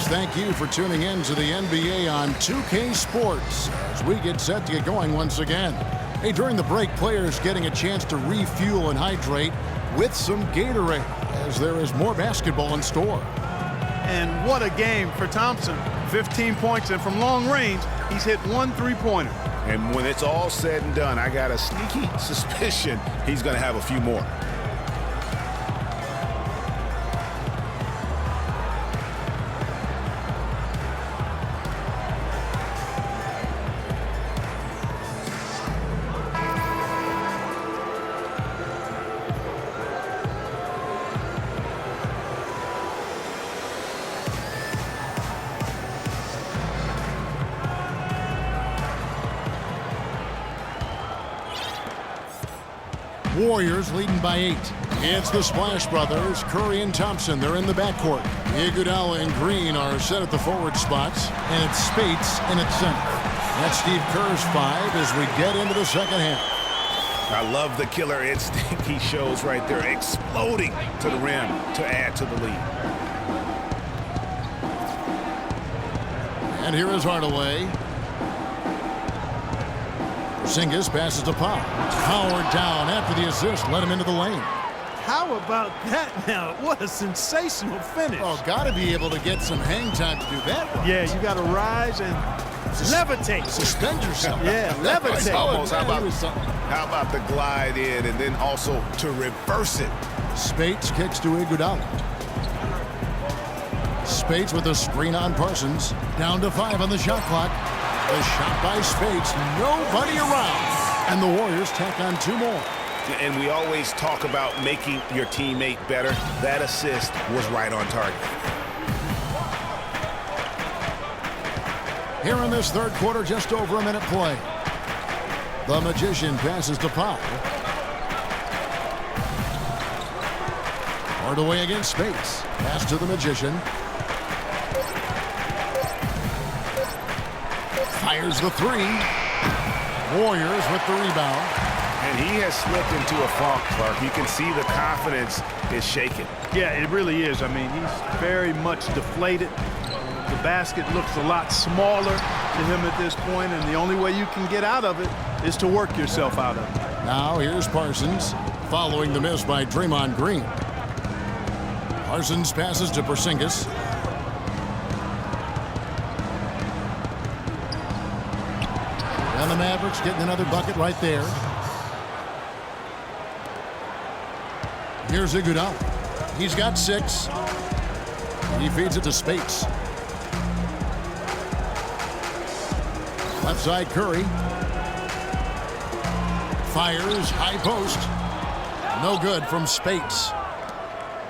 thank you for tuning in to the NBA on 2K Sports as we get set to get going once again. Hey, during the break, players getting a chance to refuel and hydrate with some Gatorade as there is more basketball in store. And what a game for Thompson. 15 points, and from long range, he's hit 1 3-pointer. And when it's all said and done, I got a sneaky suspicion he's going to have a few more. Warriors leading by 8. It's the Splash Brothers, Curry and Thompson. They're in the backcourt. Iguodala and Green are set at the forward spots, and it's Spates in at center. That's Steve Kerr's 5 as we get into the second half. I love the killer instinct he shows right there, exploding to the rim to add to the lead. And here is Hardaway. Porzingis passes to Powell. Howard down after the assist. Let him into the lane. How about that now? What a sensational finish. Oh, got to be able to get some hang time to do that one. Yeah, you got to rise and levitate. Suspend yourself. Yeah, levitate. Almost. How about the glide in and then also to reverse it? Spates kicks to Iguodala. Spates with a screen on Parsons. Down to 5 on the shot clock. The shot by Spates. Nobody around. And the Warriors tack on 2 more. And we always talk about making your teammate better. That assist was right on target. Here in this third quarter, just over a minute play. The Magician passes to Powell. Hardaway against Spates. Pass to the Magician. Fires the 3. Warriors with the rebound. And he has slipped into a funk, Clark. You can see the confidence is shaken. Yeah, it really is. I mean, he's very much deflated. The basket looks a lot smaller to him at this point, and the only way you can get out of it is to work yourself out of it. Now here's Parsons following the miss by Draymond Green. Parsons passes to Porzingis. And the Mavericks getting another bucket right there. Here's Iguodala. He's got 6. He feeds it to Spates. Left side Curry. Fires, high post. No good from Spates.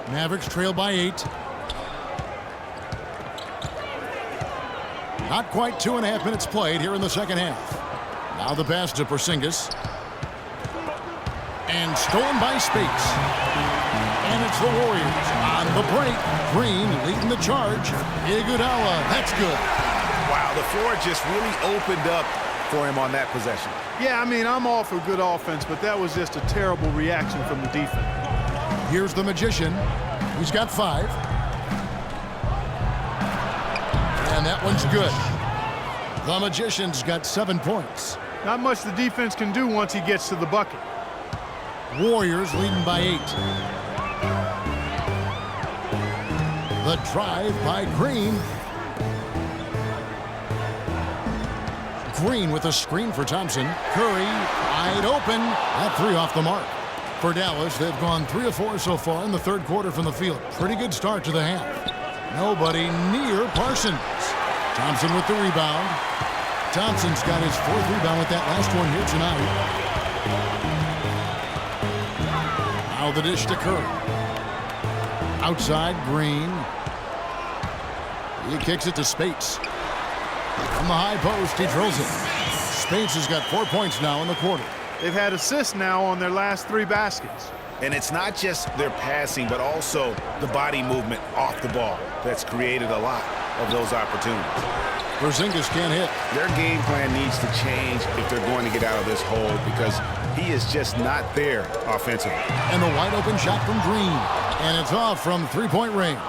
Mavericks trail by 8. Not quite 2.5 minutes played here in the second half. Now the pass to Porzingis. And stolen by Spates. And it's the Warriors on the break. Green leading the charge. Iguodala, that's good. Wow, the floor just really opened up for him on that possession. Yeah, I mean, I'm all for good offense, but that was just a terrible reaction from the defense. Here's the Magician. He's got 5. And that one's good. The Magician's got 7 points. Not much the defense can do once he gets to the bucket. Warriors leading by 8. The drive by Green. Green with a screen for Thompson. Curry wide open. That 3 off the mark. For Dallas, they've gone 3 of 4 so far in the third quarter from the field. Pretty good start to the half. Nobody near Parsons. Thompson with the rebound. Thompson's got his 4th rebound with that last one here tonight. Now the dish to Curry. Outside, Green. He kicks it to Spates. From the high post, he drills it. Spates has got 4 points now in the quarter. They've had assists now on their last 3 baskets. And it's not just their passing, but also the body movement off the ball that's created a lot of those opportunities. Porzingis can't hit. Their game plan needs to change if they're going to get out of this hole because he is just not there offensively. And the wide open shot from Green. And it's off from 3-point range.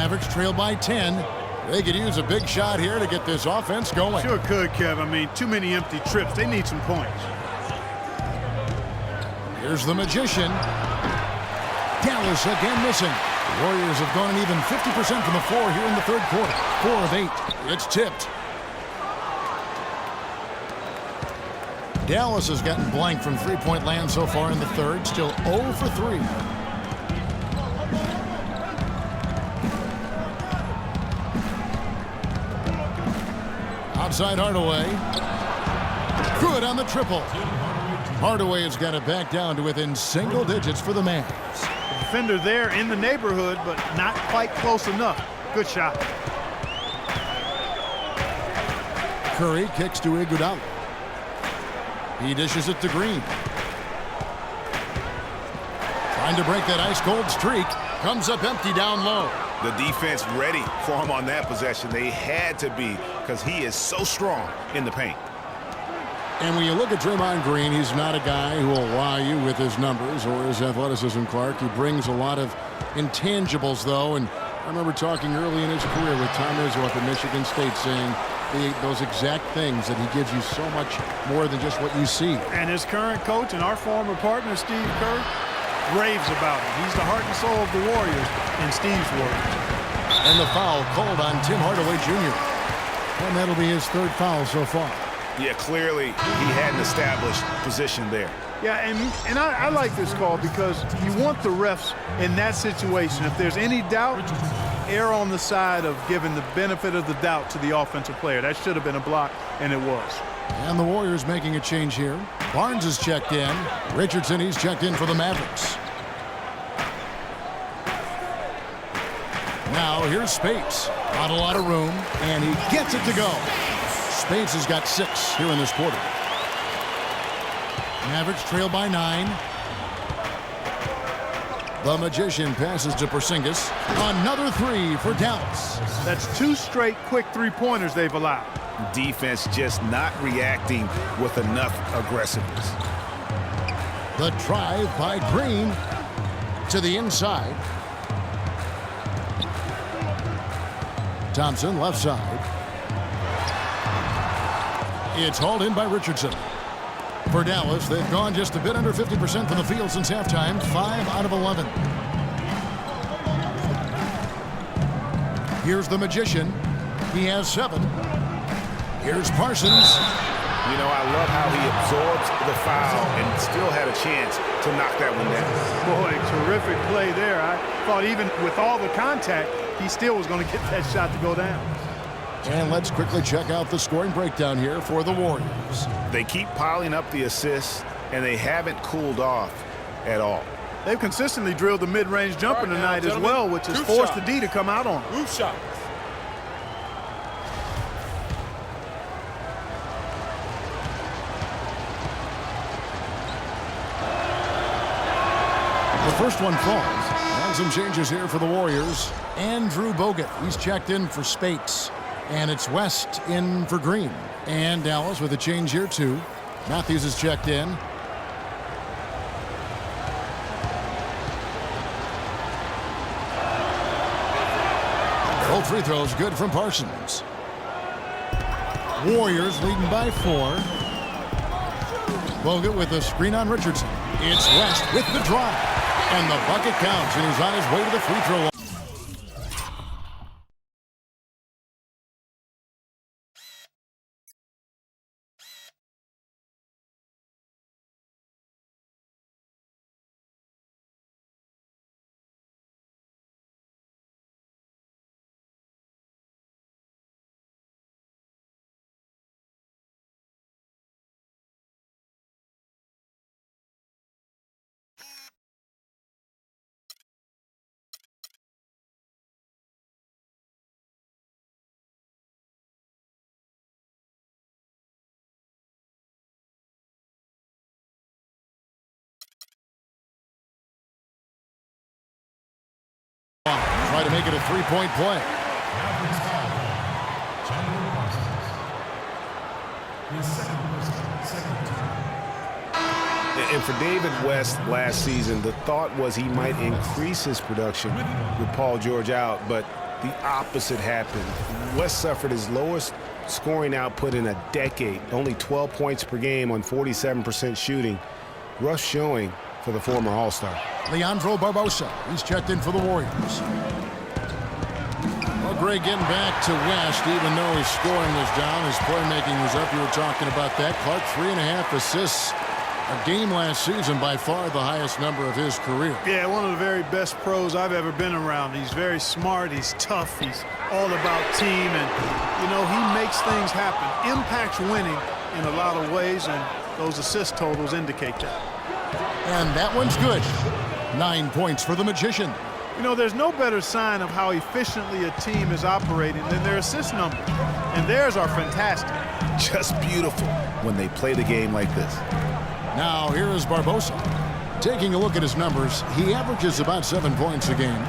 Mavericks trail by 10. They could use a big shot here to get this offense going. Sure could, Kev. I mean, too many empty trips. They need some points. Here's the Magician. Dallas again missing. The Warriors have gone even 50% from the floor here in the third quarter. 4 of 8. It's tipped. Dallas has gotten blank from three-point land so far in the third. Still 0 for 3. Outside Hardaway. Good on the triple. Hardaway has got it back down to within single digits for the Mavs. Defender there in the neighborhood, but not quite close enough. Good shot. Curry kicks to Iguodala. He dishes it to Green. Trying to break that ice-cold streak. Comes up empty down low. The defense ready for him on that possession. They had to be, because he is so strong in the paint. And when you look at Draymond Green, he's not a guy who will wow you with his numbers or his athleticism, Clark. He brings a lot of intangibles, though. And I remember talking early in his career with Tom Izzo up at Michigan State saying those exact things, that he gives you so much more than just what you see. And his current coach and our former partner, Steve Kerr, raves about him. He's the heart and soul of the Warriors, in Steve's words. And the foul called on Tim Hardaway Jr. And that'll be his third foul so far. Yeah, clearly he had an established position there. Yeah, and I like this call because you want the refs in that situation. If there's any doubt, err on the side of giving the benefit of the doubt to the offensive player. That should have been a block, and it was. And the Warriors making a change here. Barnes is checked in. Richardson, he's checked in for the Mavericks. Now here's Spates. Not a lot of room, and he gets it to go. Spates has got 6 here in this quarter. Mavericks trail by 9. The Magician passes to Porzingis. Another 3 for Dallas. That's 2 straight quick three-pointers they've allowed. Defense just not reacting with enough aggressiveness. The drive by Green to the inside. Thompson left side. It's hauled in by Richardson. For Dallas, they've gone just a bit under 50% from the field since halftime. 5 out of 11. Here's the Magician. He has 7. Here's Parsons. You know, I love how he absorbs the foul and still had a chance to knock that one down. Boy, terrific play there. I thought even with all the contact, he still was going to get that shot to go down. And let's quickly check out the scoring breakdown here for the Warriors. They keep piling up the assists, and they haven't cooled off at all. They've consistently drilled the mid-range jumper tonight as well, which has forced the D to come out on them. Roof shot. The first one falls. And some changes here for the Warriors. Andrew Bogut, he's checked in for Spates. And it's West in for Green. And Dallas with a change here too. Matthews is checked in. Both free throws good from Parsons. Warriors leading by 4. Bogut with a screen on Richardson. It's West with the drive. And the bucket counts, and he's on his way to the free throw line. Try to make it a three-point play. And for David West last season, the thought was he might increase his production with Paul George out, but the opposite happened. West suffered his lowest scoring output in a decade, only 12 points per game on 47% shooting. Rough showing for the former All-Star. Leandro Barbosa, he's checked in for the Warriors. Well, Gray getting back to West, even though his scoring was down, his playmaking was up. You were talking about that. Clark, 3.5 assists a game last season, by far the highest number of his career. Yeah, one of the very best pros I've ever been around. He's very smart, he's tough, he's all about team, and, you know, he makes things happen. Impacts winning in a lot of ways, and those assist totals indicate that. And that one's good. 9 points for the Magician. You know, there's no better sign of how efficiently a team is operating than their assist numbers. And theirs are fantastic. Just beautiful when they play the game like this. Now here is Barbosa. Taking a look at his numbers, he averages about 7 points a game.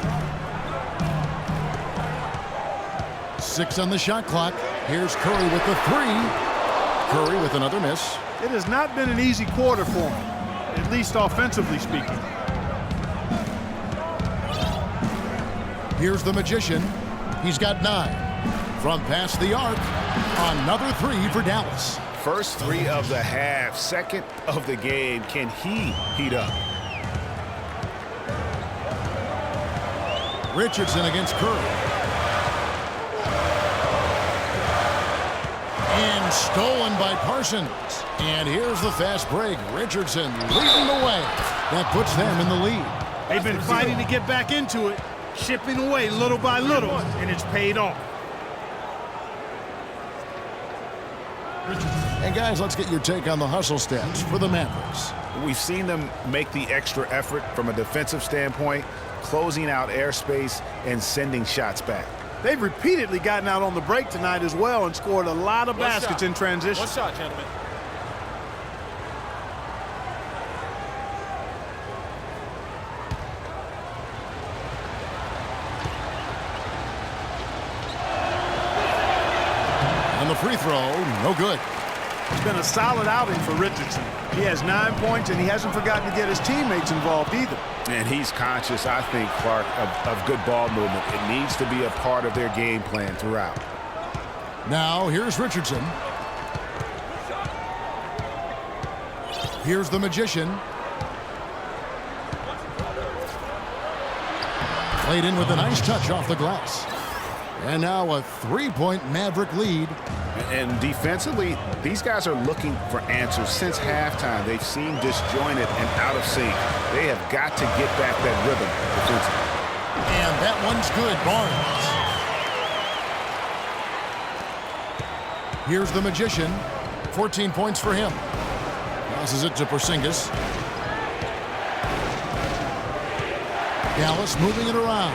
6 on the shot clock. Here's Curry with the 3. Curry with another miss. It has not been an easy quarter for him, at least offensively speaking. Here's the Magician. He's got 9. From past the arc, another 3 for Dallas. First 3 of the half, second of the game. Can he heat up? Richardson against Curry. And stolen by Parsons. And here's the fast break. Richardson leading the way. That puts them in the lead. They've been fighting to get back into it, chipping away little by little, and it's paid off. And guys, let's get your take on the hustle stats for the Mavericks. We've seen them make the extra effort from a defensive standpoint, closing out airspace and sending shots back. They've repeatedly gotten out on the break tonight as well and scored a lot of baskets in transition. One shot, gentlemen. And the free throw, no good. It's been a solid outing for Richardson. He has 9 points, and he hasn't forgotten to get his teammates involved either. And he's conscious, I think, Clark, of good ball movement. It needs to be a part of their game plan throughout. Now, here's Richardson. Here's the Magician. Played in with a nice touch off the glass. And now a 3-point Maverick lead. And defensively, these guys are looking for answers since halftime. They've seemed disjointed and out of sync. They have got to get back that rhythm defensively. And that one's good, Barnes. Here's the Magician. 14 points for him. Passes it to Porzingis. Dallas moving it around.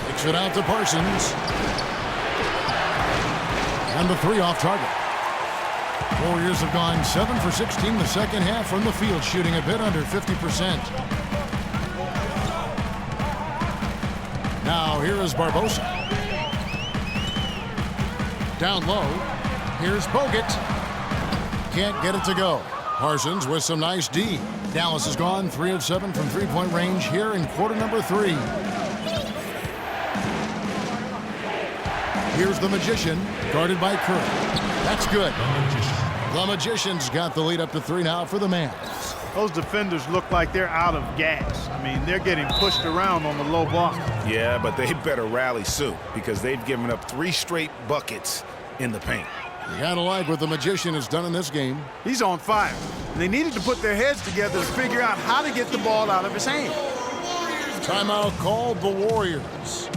Takes it out to Parsons. And the 3 off target. Warriors have gone 7 for 16 the second half from the field, shooting a bit under 50%. Now here is Barbosa. Down low. Here's Bogut. Can't get it to go. Parsons with some nice D. Dallas has gone 3 of 7 from three-point range here in quarter number 3. Here's the Magician, guarded by Curry. That's good. The Magician's got the lead up to 3 now for the Mavs. Those defenders look like they're out of gas. I mean, they're getting pushed around on the low block. Yeah, but they better rally soon because they've given up 3 straight buckets in the paint. You gotta like what the Magician has done in this game. He's on fire. And they needed to put their heads together to figure out how to get the ball out of his hand. Timeout called the Warriors.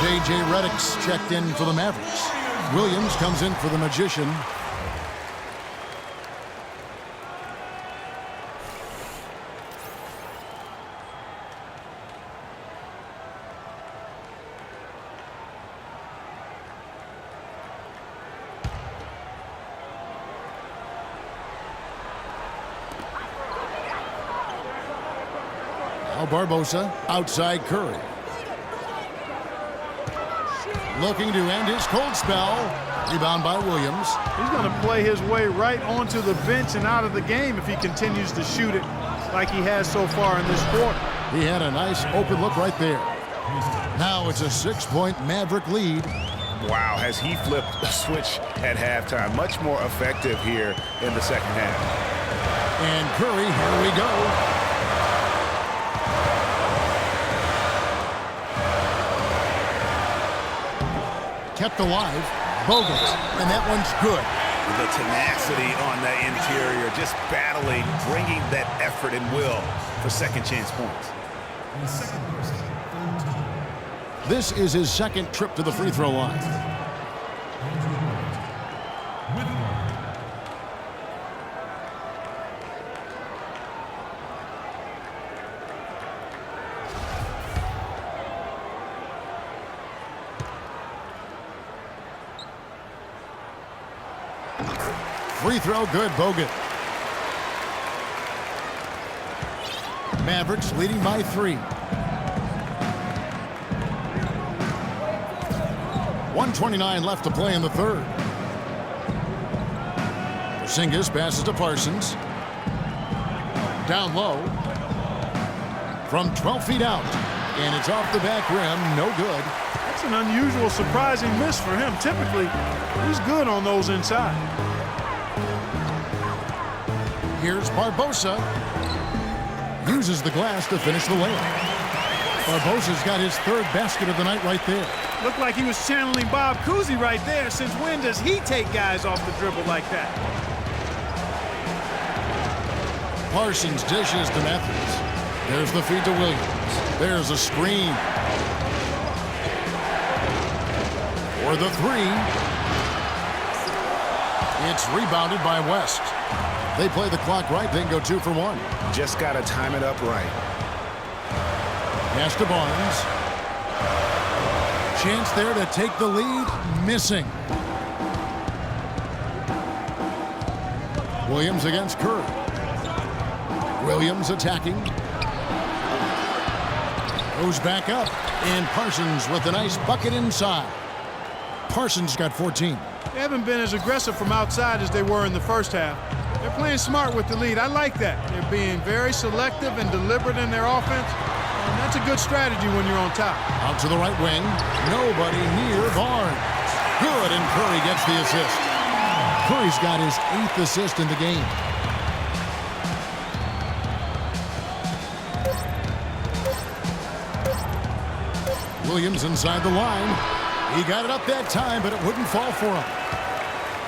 J.J. Redick's checked in for the Mavericks. Williams comes in for the Magician. Now Barbosa, outside Curry. Looking to end his cold spell. Rebound by Williams. He's going to play his way right onto the bench and out of the game if he continues to shoot it like he has so far in this quarter. He had a nice open look right there. Now it's a 6-point Maverick lead. Wow, has he flipped a switch at halftime? Much more effective here in the second half. And Curry, here we go. Kept alive. Bogut, and that one's good. The tenacity on the interior, just battling, bringing that effort and will for second chance points. This is his second trip to the free throw line. Free throw good, Bogut. Mavericks leading by 3. 1:29 left to play in the third. Porzingis passes to Parsons. Down low. From 12 feet out. And it's off the back rim. No good. That's an unusual, surprising miss for him. Typically, he's good on those inside. Here's Barbosa. Uses the glass to finish the layup. Barbosa's got his third basket of the night right there. Looked like he was channeling Bob Cousy right there. Since when does he take guys off the dribble like that? Parsons dishes to Matthews. There's the feed to Williams. There's a screen. For the 3. It's rebounded by West. They play the clock right, then go 2 for 1. Just got to time it up right. Pass to Barnes. Chance there to take the lead. Missing. Williams against Curry. Williams attacking. Goes back up. And Parsons with a nice bucket inside. Parsons got 14. They haven't been as aggressive from outside as they were in the first half. They're playing smart with the lead. I like that. They're being very selective and deliberate in their offense. And that's a good strategy when you're on top. Out to the right wing. Nobody near Barnes. Good, and Curry gets the assist. Curry's got his 8th assist in the game. Williams inside the line. He got it up that time, but it wouldn't fall for him.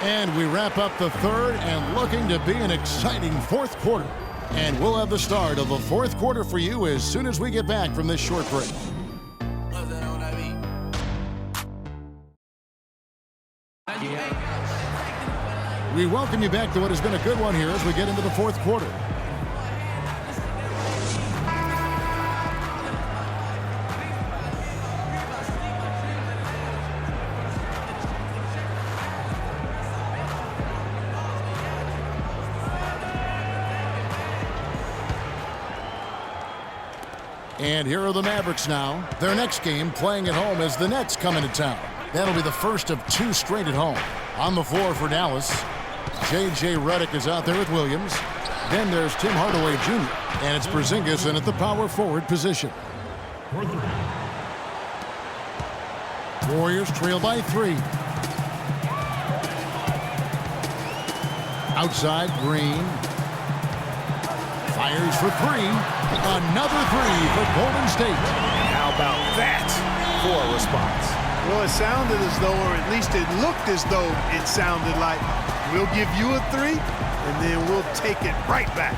And we wrap up the third and looking to be an exciting fourth quarter. And we'll have the start of the fourth quarter for you as soon as we get back from this short break. We welcome you back to what has been a good one here as we get into the fourth quarter. And here are the Mavericks now. Their next game playing at home as the Nets come into town. That'll be the first of 2 straight at home. On the floor for Dallas, J.J. Redick is out there with Williams. Then there's Tim Hardaway Jr. And it's Porzingis in at the power forward position. Warriors trail by 3. Outside, Green. Fires for 3. Another 3 for Golden State. How about that for a response? Well, it sounded as though, or at least it looked as though it sounded like, we'll give you a 3, and then we'll take it right back.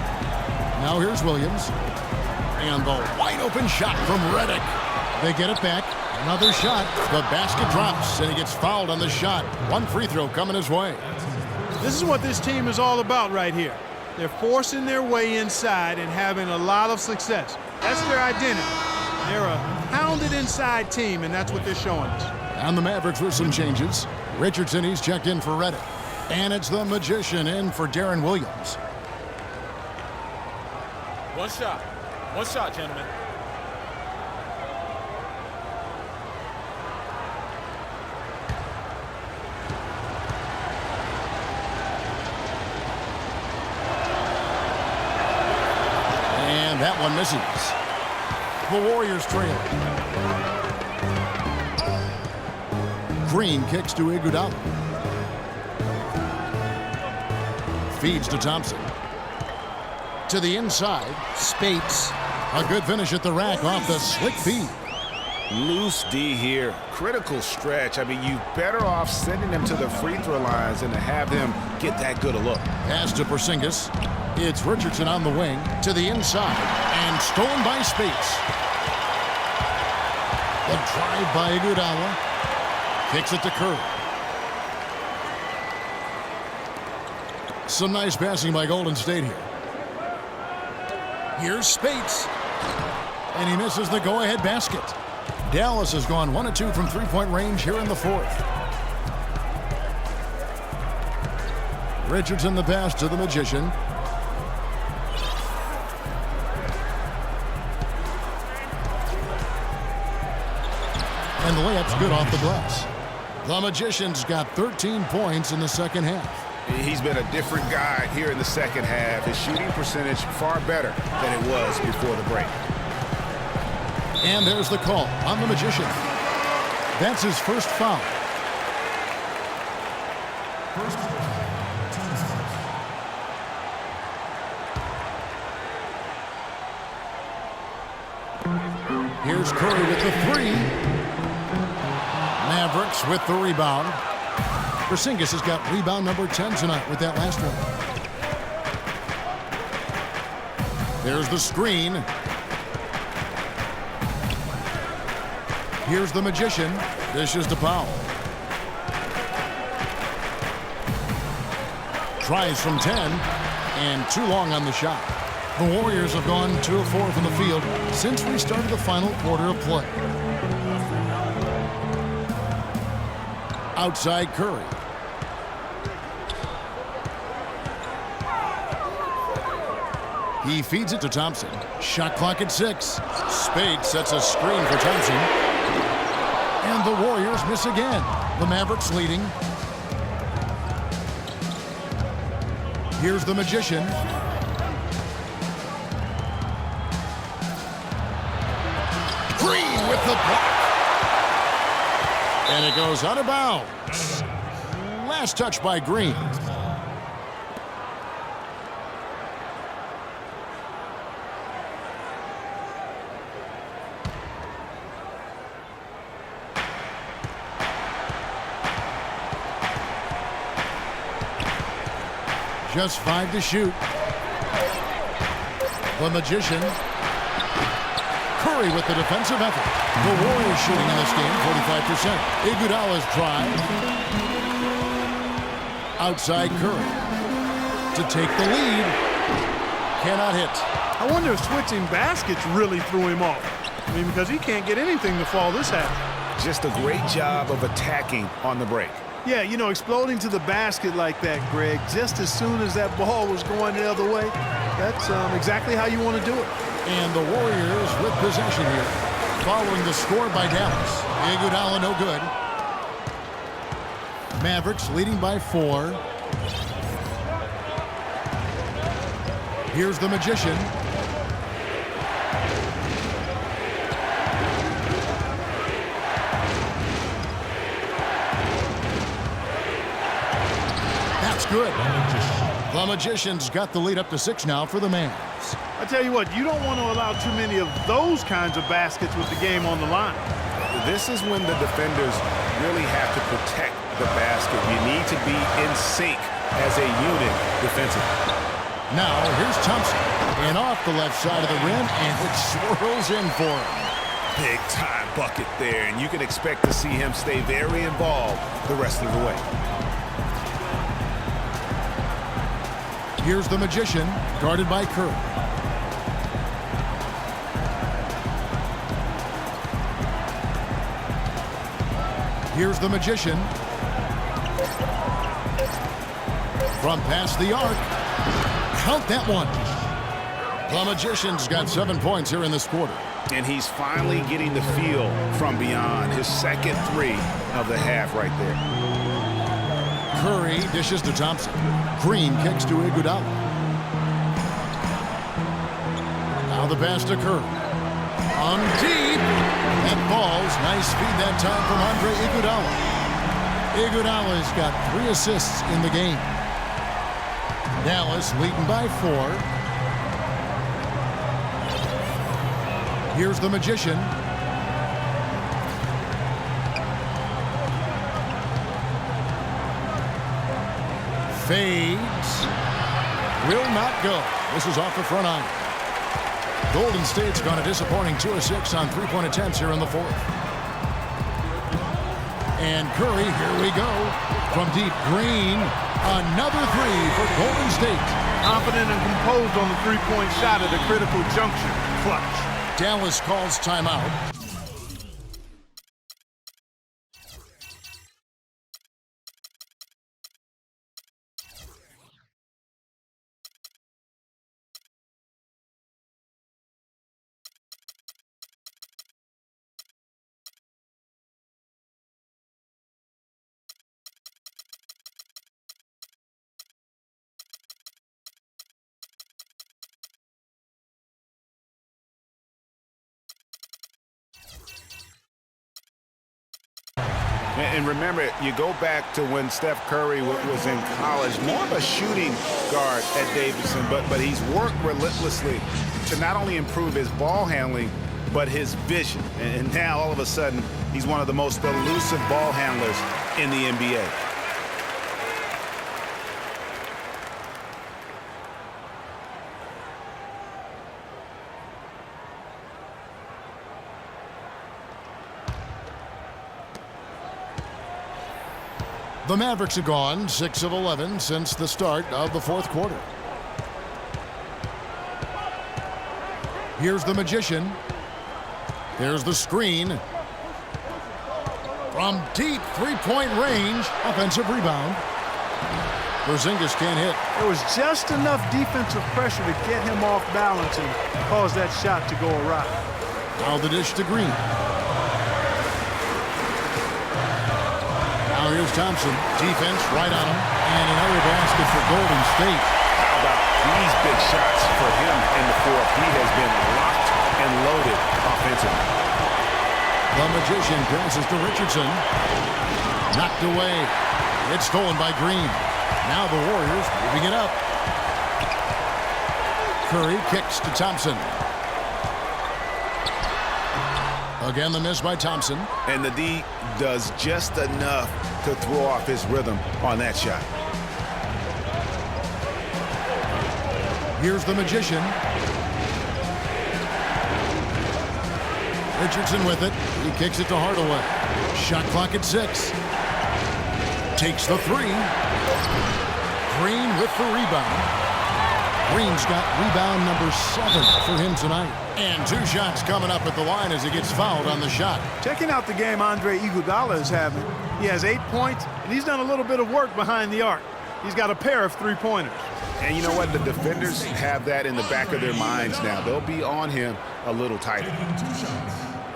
Now here's Williams. And the wide open shot from Redick. They get it back. Another shot. The basket drops, and he gets fouled on the shot. 1 free throw coming his way. This is what this team is all about right here. They're forcing their way inside and having a lot of success. That's their identity. They're a pounded inside team, and that's what they're showing us. And the Mavericks with some changes. Richardson, he's checked in for Redick. And it's the Magician in for Darren Williams. One shot, gentlemen. one misses. The Warriors trail. Green kicks to Iguodala. Feeds to Thompson. To the inside. Spates. A good finish at the rack off the slick feed. Loose D here. Critical stretch. I mean, you're better off sending them to the free throw lines than to have them get that good a look. Pass to Porzingis. It's Richardson on the wing. To the inside. And stolen by Spates. The drive by Iguodala. Kicks it to Curry. Some nice passing by Golden State here. Here's Spates. And he misses the go-ahead basket. Dallas has gone 1 of 2 from three-point range here in the fourth. Richardson the pass to the Magician. And the layup's good off the glass. The Magician's got 13 points in the second half. He's been a different guy here in the second half. His shooting percentage far better than it was before the break. And there's the call on the Magician. That's his first foul. Here's Curry with the three. Mavericks with the rebound. Porzingis has got rebound number 10 tonight with that last one. There's the screen. Here's the Magician. Dishes to Powell. Tries from 10, and too long on the shot. The Warriors have gone 2 of 4 from the field since we started the final quarter of play. Outside Curry. He feeds it to Thompson. Shot clock at 6. Spade sets a screen for Thompson. And the Warriors miss again. The Mavericks leading. Here's the Magician. Green with the block. And it goes out of bounds. Last touch by Green. Just 5 to shoot. The Magician. Curry with the defensive effort. The Warriors shooting in this game 45%. Iguodala's drive. Outside Curry. To take the lead. Cannot hit. I wonder if switching baskets really threw him off. I mean, because he can't get anything to fall this half. Just a great job of attacking on the break. Yeah, you know, exploding to the basket like that, Greg, just as soon as that ball was going the other way, that's exactly how you want to do it. And the Warriors with possession here, following the score by Dallas. Iguodala no good. Mavericks leading by 4. Here's the Magician. Good. The Magician's got the lead up to 6 now for the Mavs. I tell you what, you don't want to allow too many of those kinds of baskets with the game on the line. This is when the defenders really have to protect the basket. You need to be in sync as a unit defensively. Now here's Thompson. And off the left side of the rim, and it swirls in for him. Big time bucket there, and you can expect to see him stay very involved the rest of the way. Here's the Magician, guarded by Curry. Here's the Magician. From past the arc. Count that one. The Magician's got 7 points here in this quarter. And he's finally getting the feel from beyond. His second 3 of the half right there. Curry dishes to Thompson. Green kicks to Iguodala. Now the pass to Curry. On deep. That falls. Nice feed that time from Andre Iguodala. Iguodala's got 3 assists in the game. Dallas leading by 4. Here's the Magician. Fades. Will not go. This is off the front iron. Golden State's gone a disappointing 2 of 6 on 3-point attempts here in the 4th. And Curry, here we go. From deep, Green. Another 3 for Golden State. Confident and composed on the three-point shot at a critical juncture. Clutch. Dallas calls timeout. And remember, you go back to when Steph Curry was in college, more of a shooting guard at Davidson, but he's worked relentlessly to not only improve his ball handling, but his vision. And now, all of a sudden, he's one of the most elusive ball handlers in the NBA. The Mavericks have gone 6 of 11 since the start of the 4th quarter. Here's the Magician. There's the screen. From deep 3-point range, offensive rebound. Porzingis can't hit. There was just enough defensive pressure to get him off balance and cause that shot to go awry. Now the dish to Green. Now here's Thompson. Defense right on him. And another basket for Golden State. How about these big shots for him in the 4th? He has been locked and loaded offensively. The Magician passes to Richardson. Knocked away. It's stolen by Green. Now the Warriors moving it up. Curry kicks to Thompson. Again, the miss by Thompson. And the D does just enough to throw off his rhythm on that shot. Here's the Magician. Richardson with it. He kicks it to Hardaway. Shot clock at 6. Takes the 3. Green with the rebound. Green's got rebound number 7 for him tonight. And 2 shots coming up at the line as he gets fouled on the shot. Checking out the game Andre Iguodala is having. He has 8 points, and he's done a little bit of work behind the arc. He's got a pair of 3-pointers. And you know what? The defenders have that in the back of their minds now. They'll be on him a little tighter.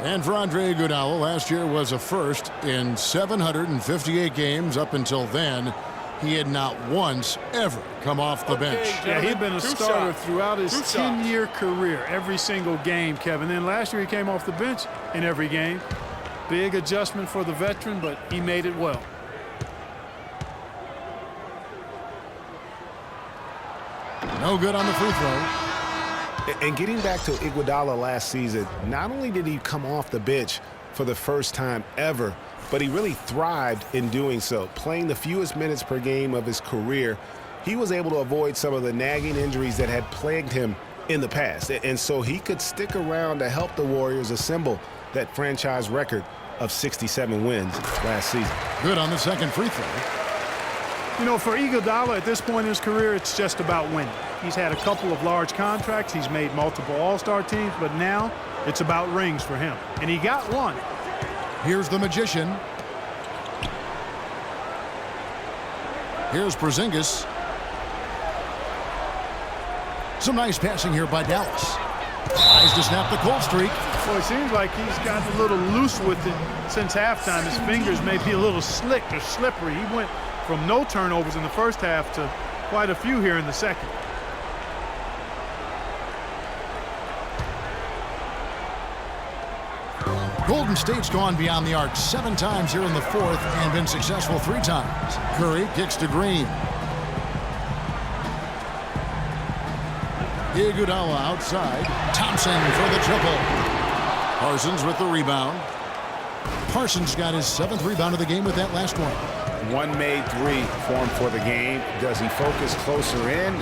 And for Andre Iguodala, last year was a first in 758 games. Up until then, he had not once ever come off the bench. Yeah, he'd been a starter throughout his 10-year career, every single game, Kevin. Then last year he came off the bench in every game. Big adjustment for the veteran, but he made it well. No good on the free throw. And getting back to Iguodala last season, not only did he come off the bench for the first time ever, but he really thrived in doing so. Playing the fewest minutes per game of his career, he was able to avoid some of the nagging injuries that had plagued him in the past. And so he could stick around to help the Warriors assemble that franchise record of 67 wins last season. Good on the second free throw. You know, for Iguodala at this point in his career, it's just about winning. He's had a couple of large contracts. He's made multiple All-Star teams, but now it's about rings for him. And he got one. Here's the Magician. Here's Porzingis. Some nice passing here by Dallas. Tries to snap the cold streak. Well, it seems like he's gotten a little loose with it since halftime. His fingers may be a little slick or slippery. He went from no turnovers in the first half to quite a few here in the second. Golden State's gone beyond the arc 7 times here in the fourth and been successful 3 times. Curry kicks to Green. Iguodala outside. Thompson for the triple. Parsons with the rebound. Parsons got his 7th rebound of the game with that last one. One made 3 for him for the game. Does he focus closer in?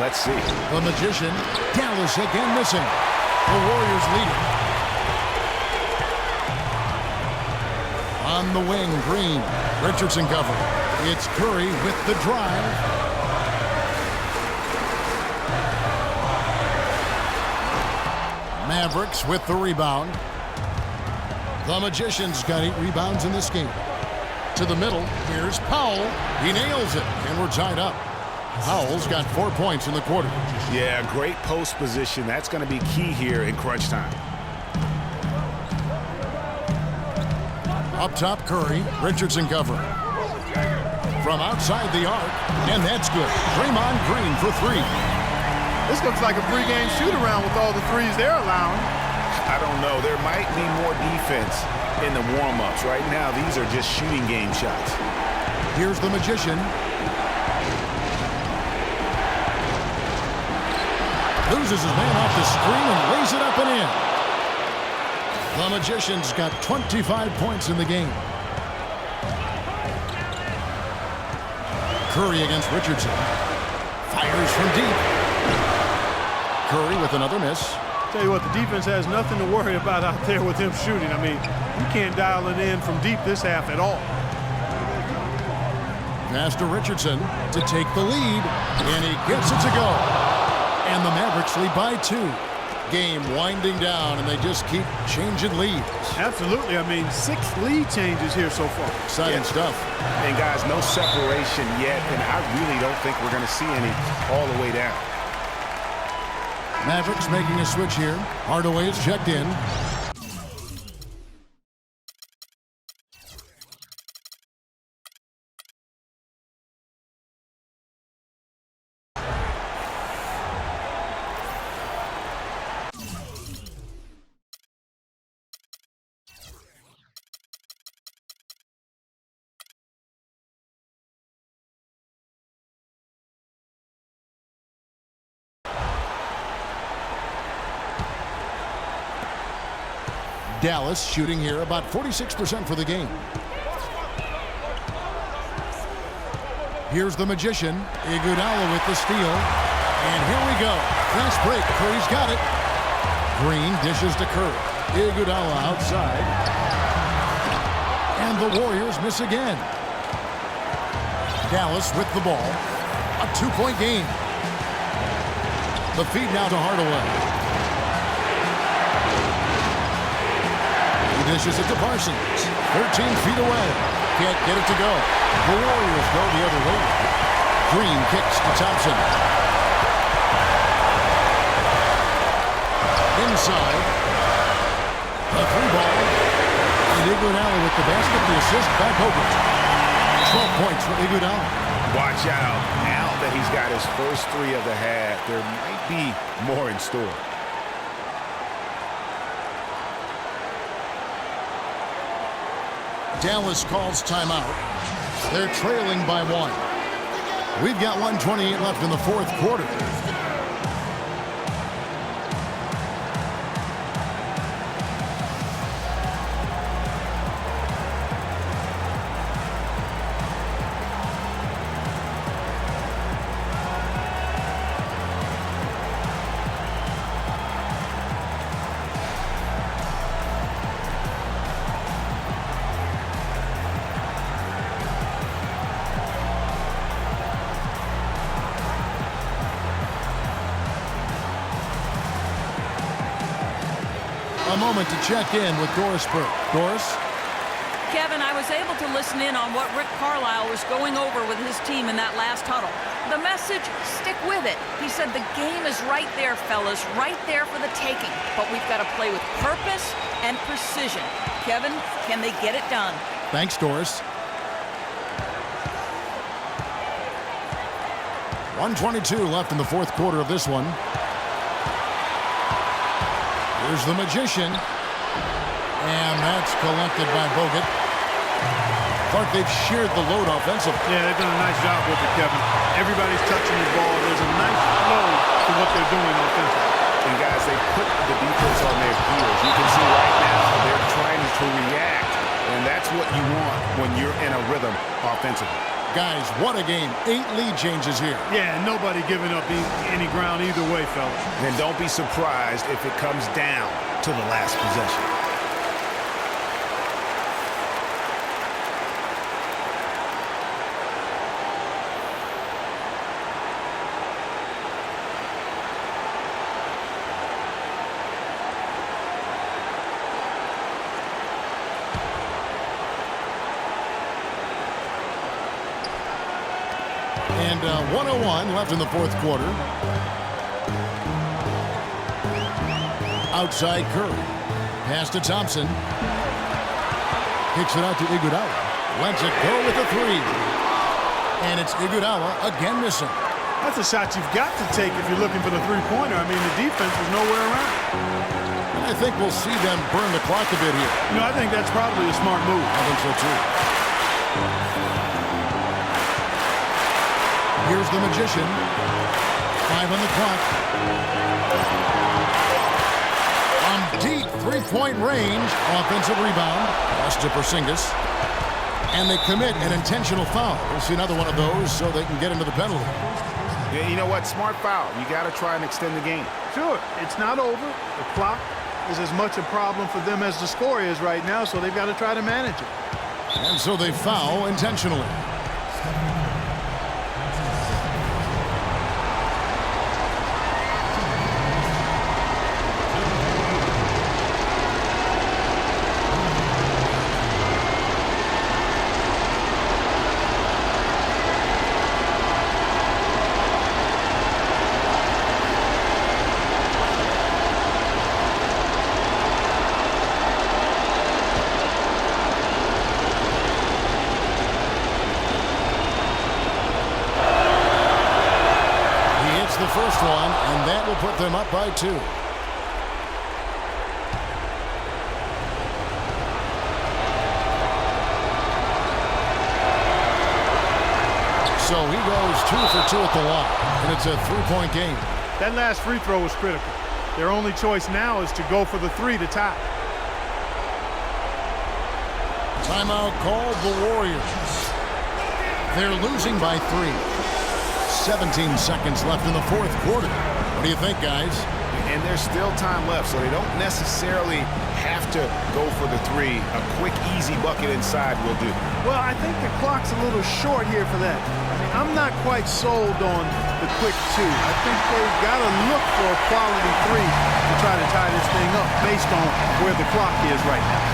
Let's see. The Magician. Dallas again missing. The Warriors leading. On the wing, Green. Richardson cover. It's Curry with the drive. Mavericks with the rebound. The Magician's got 8 rebounds in this game. To the middle, here's Powell. He nails it, and we're tied up. Powell's got 4 points in the quarter. Yeah, great post position. That's going to be key here in crunch time. Up top, Curry. Richardson cover. From outside the arc, and that's good. Draymond Green for 3. This looks like a pregame shoot-around with all the threes they're allowing. I don't know. There might be more defense in the warm-ups. Right now, these are just shooting game shots. Here's the Magician. Loses his man off the screen and lays it up and in. The Magician's got 25 points in the game. Curry against Richardson. Fires from deep. Curry with another miss. Tell you what, the defense has nothing to worry about out there with him shooting. I mean, you can't dial it in from deep this half at all. Pass to Richardson to take the lead, and he gets it to go. And the Mavericks lead by 2. Game winding down, and they just keep changing leads. Absolutely. I mean, 6 lead changes here so far. Exciting stuff. And guys, no separation yet, and I really don't think we're going to see any all the way down. Mavericks making a switch here. Hardaway is checked in. Dallas shooting here about 46% for the game. Here's the Magician. Iguodala with the steal. And here we go. Fast break. Curry's got it. Green dishes to Curry. Iguodala outside. And the Warriors miss again. Dallas with the ball. A 2-point game. The feed now to Hardaway. Dishes it to Parsons. 13 feet away. Can't get it to go. The Warriors go the other way. Green kicks to Thompson. Inside. A 3-ball. And Iguodala with the basket. The assist back over. 12 points for Iguodala. Watch out. Now that he's got his first 3 of the half, there might be more in store. Dallas calls timeout. They're trailing by 1. We've got 1:28 left in the fourth quarter. A moment to check in with Doris Burke. Doris? Kevin, I was able to listen in on what Rick Carlisle was going over with his team in that last huddle. The message, stick with it. He said the game is right there, fellas, right there for the taking. But we've got to play with purpose and precision. Kevin, can they get it done? Thanks, Doris. 1:22 left in the fourth quarter of this one. Here's the Magician. And that's collected by Bogut. Clark, they've shared the load offensively. Yeah, they've done a nice job with it, Kevin. Everybody's touching the ball. There's a nice flow to what they're doing offensively. And guys, they put the defense on their heels. You can see right now they're trying to react, and that's what you want when you're in a rhythm offensively. Guys, what a game. 8 lead changes here. Yeah, nobody giving up any ground either way, fellas. Then don't be surprised if it comes down to the last possession. And 1:01 left in the fourth quarter. Outside Curry. Pass to Thompson. Kicks it out to Iguodala. Lets it go with a 3. And it's Iguodala again missing. That's a shot you've got to take if you're looking for the three-pointer. I mean, the defense is nowhere around. And I think we'll see them burn the clock a bit here. You know, I think that's probably a smart move. I think so too. Here's the magician. 5 on the clock. From deep three-point range. Offensive rebound. Pass to Porzingis. And they commit an intentional foul. We'll see another one of those so they can get into the penalty. Yeah, you know what? Smart foul. You got to try and extend the game. Sure, it's not over. The clock is as much a problem for them as the score is right now, so they've got to try to manage it. And so they foul intentionally. The first one, and that will put them up by 2. So he goes 2 for 2 at the line, and it's a 3-point game. That last free throw was critical. Their only choice now is to go for the 3 to tie. Timeout called the Warriors. They're losing by 3. 17 seconds left in the fourth quarter. What do you think, guys? And there's still time left, so they don't necessarily have to go for the 3. A quick, easy bucket inside will do. Well, I think the clock's a little short here for that. I mean, I'm not quite sold on the quick 2. I think they've got to look for a quality 3 to try to tie this thing up based on where the clock is right now.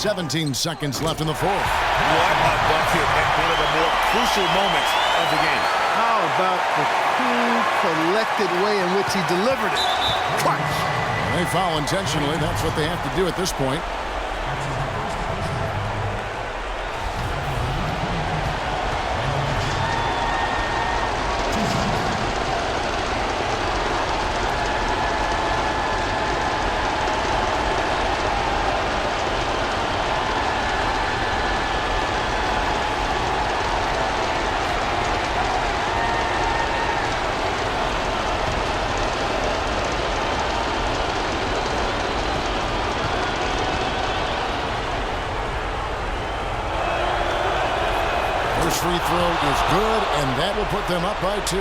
.17 seconds left in the fourth. What a bucket at one of the more crucial moments of the game. How about the cool, collected way in which he delivered it? Twice. They foul intentionally. That's what they have to do at this point. First free throw is good, and that will put them up by 2.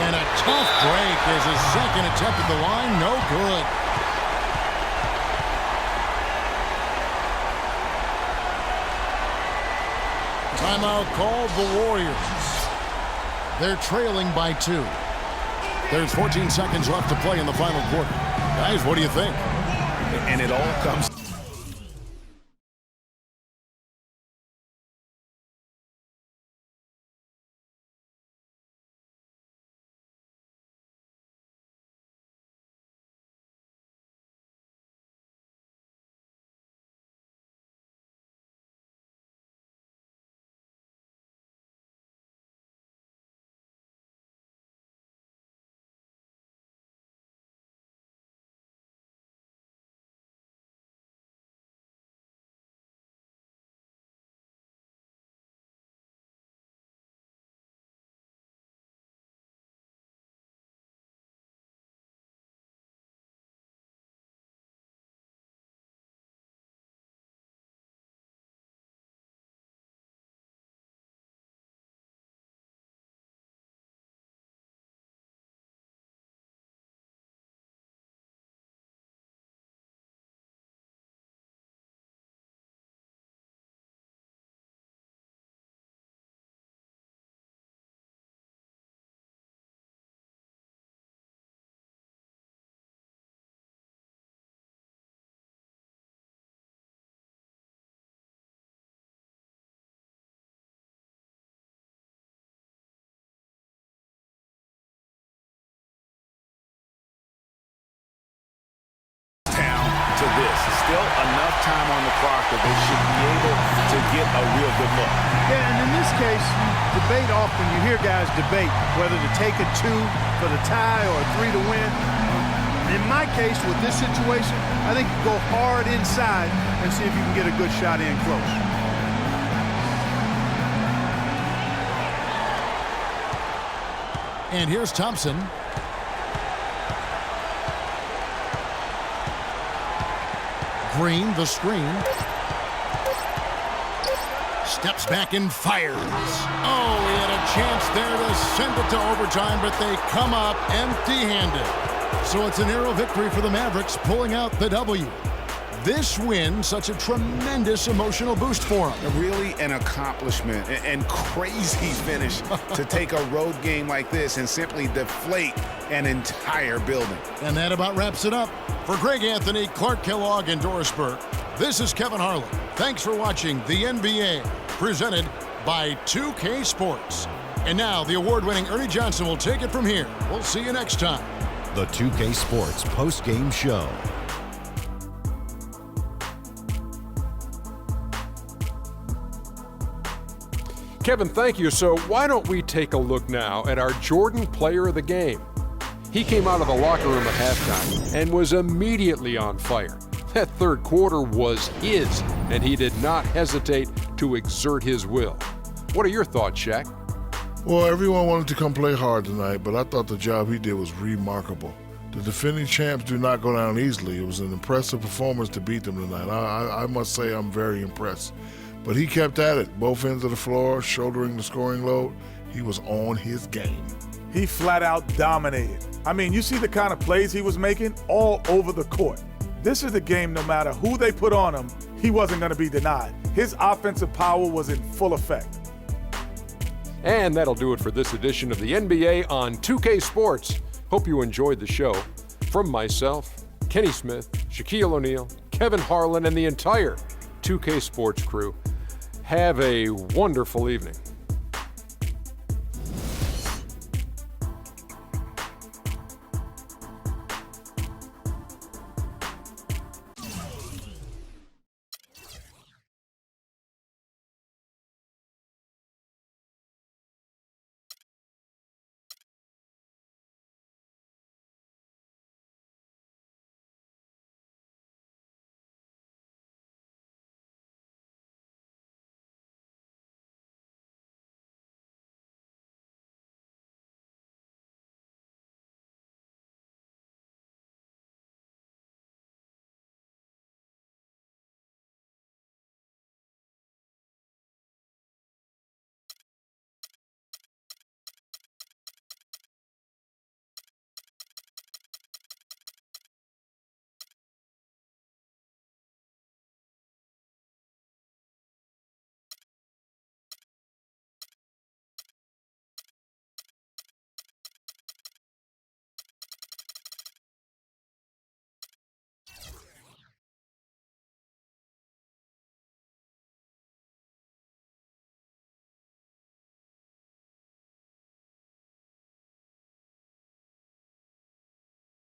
And a tough break as his second attempt at the line, no good. Timeout called the Warriors. They're trailing by 2. There's 14 seconds left to play in the final quarter. Guys, what do you think? And it all comes to this. Still enough time on the clock that they should be able to get a real good look. Yeah, and in this case, you debate often. You hear guys debate whether to take a 2 for the tie or a 3 to win. In my case, with this situation, I think you go hard inside and see if you can get a good shot in close. And here's Thompson. Green, the screen. Steps back and fires. Oh, he had a chance there to send it to overtime, but they come up empty-handed. So it's a narrow victory for the Mavericks, pulling out the W. This win, such a tremendous emotional boost for them. Really an accomplishment and crazy finish to take a road game like this and simply deflate an entire building. And that about wraps it up. For Greg Anthony, Clark Kellogg, and Doris Burke, this is Kevin Harlan. Thanks for watching the NBA, presented by 2K Sports. And now the award-winning Ernie Johnson will take it from here. We'll see you next time. The 2K Sports post-game show. Kevin, thank you. So why don't we take a look now at our Jordan Player of the Game? He came out of the locker room at halftime and was immediately on fire. That third quarter was his, and he did not hesitate to exert his will. What are your thoughts, Shaq? Well, everyone wanted to come play hard tonight, but I thought the job he did was remarkable. The defending champs do not go down easily. It was an impressive performance to beat them tonight. I must say I'm very impressed. But he kept at it, both ends of the floor, shouldering the scoring load. He was on his game. He flat out dominated. I mean, you see the kind of plays he was making all over the court. This is the game, no matter who they put on him, he wasn't going to be denied. His offensive power was in full effect. And that'll do it for this edition of the NBA on 2K Sports. Hope you enjoyed the show. From myself, Kenny Smith, Shaquille O'Neal, Kevin Harlan, and the entire 2K Sports crew, have a wonderful evening.